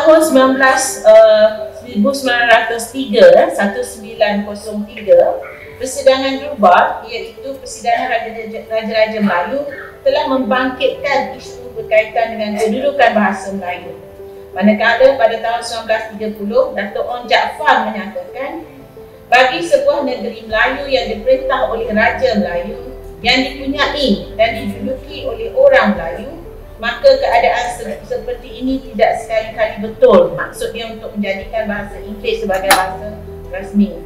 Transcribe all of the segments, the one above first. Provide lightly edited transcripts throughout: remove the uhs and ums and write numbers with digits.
tahun 1903, persidangan Durbar, iaitu persidangan Raja-Raja Melayu, telah membangkitkan isu berkaitan dengan kedudukan bahasa Melayu. Manakala pada tahun 1930, Dato' Onn Jaafar menyatakan, bagi sebuah negeri Melayu yang diperintah oleh Raja Melayu, yang dipunyai dan diduduki oleh orang Melayu, maka keadaan seperti ini tidak sekali-kali betul. Maksudnya untuk menjadikan bahasa Inggeris sebagai bahasa rasmi.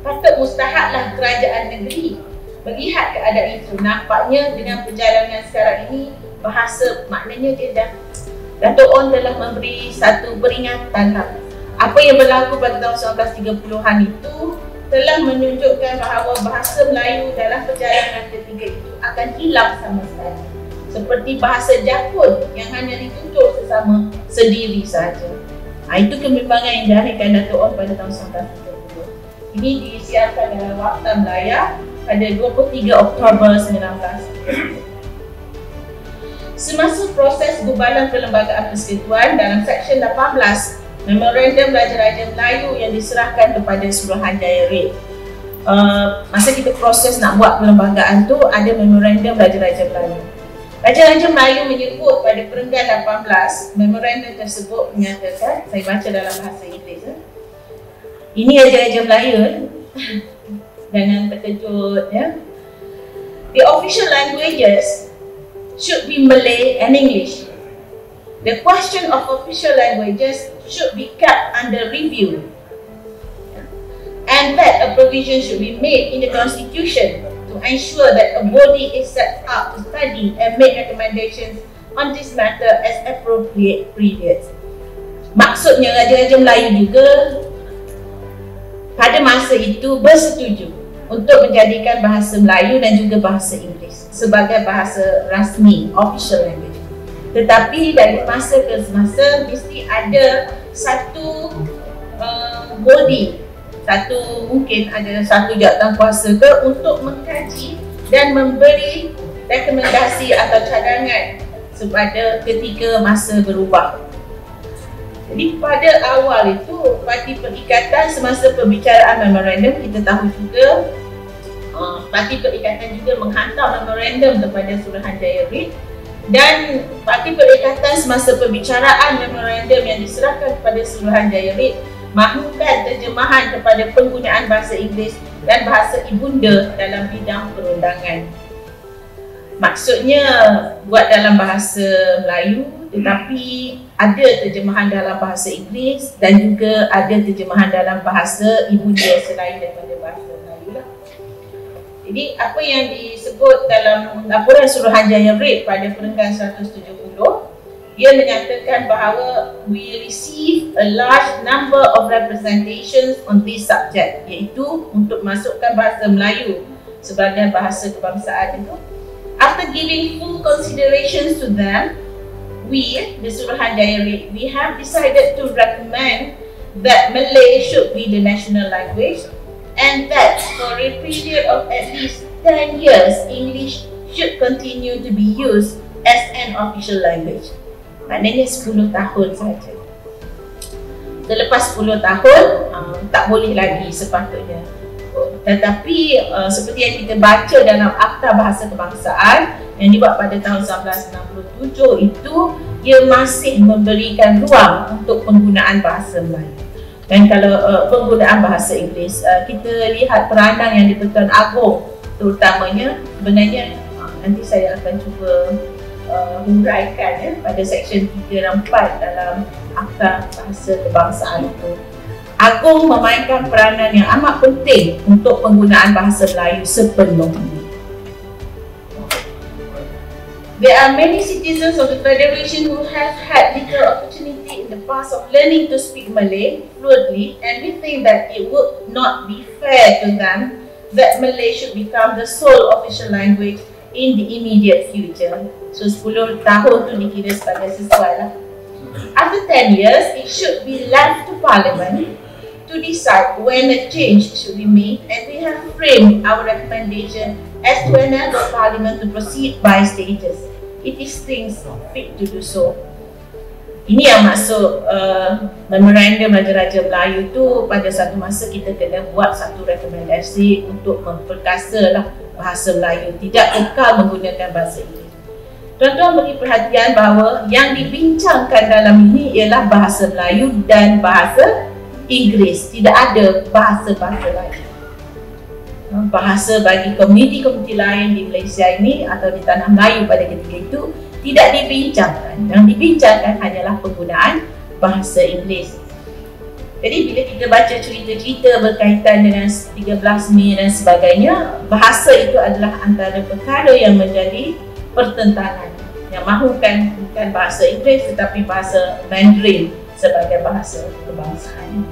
Patut mustahaklah kerajaan negeri melihat keadaan itu. Nampaknya dengan perjalanan sekarang ini, bahasa maknanya dia dah, Dato' Onn telah memberi satu peringatan lah. Apa yang berlaku pada tahun 1930-an itu telah menunjukkan bahawa bahasa Melayu dalam perjalanan ketiga itu akan hilang sama sekali. Seperti bahasa Jakun yang hanya ditutur sesama sendiri saja. Itu kebimbangan yang dilahirkan Dato' Onn pada tahun 1930. Ini disiarkan dalam Warta Melayu pada 23 Oktober 19. Semasa proses gubalan Perlembagaan Persekutuan dalam Seksyen 18 Memorandum Raja-Raja Melayu yang diserahkan kepada Suruhanjaya Red, masa kita proses nak buat perlembagaan tu, ada Memorandum Raja-Raja Melayu. Raja-Raja Melayu menyebut pada perenggan 18, memorandum tersebut menyatakan, saya baca dalam bahasa Inggeris, ini Raja-Raja Melayu, jangan terkejut ya. The official languages should be Malay and English. The question of official languages should be kept under review, and that a provision should be made in the Constitution to ensure that a body is set up to study and make recommendations on this matter as appropriate periods. Maksudnya Raja-Raja Melayu juga pada masa itu bersetuju untuk menjadikan bahasa Melayu dan juga bahasa Inggeris sebagai bahasa rasmi, official language. Tetapi dari masa ke semasa mesti ada satu body, mungkin ada satu jawatankuasa ke untuk mengkaji dan memberi rekomendasi atau cadangan kepada ketika masa berubah. Jadi pada awal itu, Parti Perikatan semasa pembicaraan memorandum, kita tahu juga Parti Perikatan juga menghantar memorandum kepada Suruhanjaya Red, dan Parti Perikatan semasa pembicaraan memorandum yang diserahkan kepada Suruhanjaya Red mahukan terjemahan kepada penggunaan bahasa Inggeris dan bahasa ibunda dalam bidang perundangan. Maksudnya buat dalam bahasa Melayu, tetapi ada terjemahan dalam bahasa Inggeris dan juga ada terjemahan dalam bahasa ibunda selain daripada bahasa Melayu lah. Jadi apa yang disebut dalam laporan Suruhanjaya Red pada perenggan 170, dia menyatakan bahawa we receive a large number of representations on this subject, iaitu untuk masukkan bahasa Melayu sebagai bahasa kebangsaan itu. After giving full considerations to them, we, the Suruhanjaya Red, we have decided to recommend that Malay should be the national language, and that for a period of at least 10 years, English should continue to be used as an official language. Maknanya 10 tahun saja. Selepas 10 tahun, tak boleh lagi sepatutnya. Tetapi seperti yang kita baca dalam Akta Bahasa Kebangsaan yang dibuat pada tahun 1967 itu, ia masih memberikan ruang untuk penggunaan bahasa Melayu. Dan kalau penggunaan bahasa Inggeris, kita lihat peranan yang di-Pertuan Agong terutamanya, sebenarnya nanti saya akan cuba huraikan ya, pada Seksyen 3 dan 4 dalam Akta Bahasa Kebangsaan itu. Agong memainkan peranan yang amat penting untuk penggunaan bahasa Melayu sepenuhnya. There are many citizens of the Federation who have had little opportunity in the past of learning to speak Malay fluently, and we think that it would not be fair to them that Malay should become the sole official language in the immediate future. So 10 tahun tu dikira sebagai sesuai lah. After 10 years, it should be left to Parliament to decide when a change should be made, and we have framed our recommendation as to enable Parliament to proceed by stages. It is things fit to do so. Ini yang maksud memorandum Raja-Raja Melayu tu, pada satu masa kita kena buat satu rekomendasi untuk memperkasalah bahasa Melayu, tidak kekal menggunakan bahasa Inggeris. Tuan-tuan beri perhatian bahawa yang dibincangkan dalam ini ialah bahasa Melayu dan bahasa Inggeris, tidak ada bahasa-bahasa lain. Bahasa bagi komuniti-komuniti lain di Malaysia ini atau di tanah Melayu pada ketika itu tidak dibincangkan. Yang dibincangkan hanyalah penggunaan bahasa Inggeris. Jadi bila kita baca cerita-cerita berkaitan dengan 13 Mei dan sebagainya, bahasa itu adalah antara perkara yang menjadi pertentangan, yang mahukan bukan bahasa Inggeris tetapi bahasa Mandarin sebagai bahasa kebangsaan.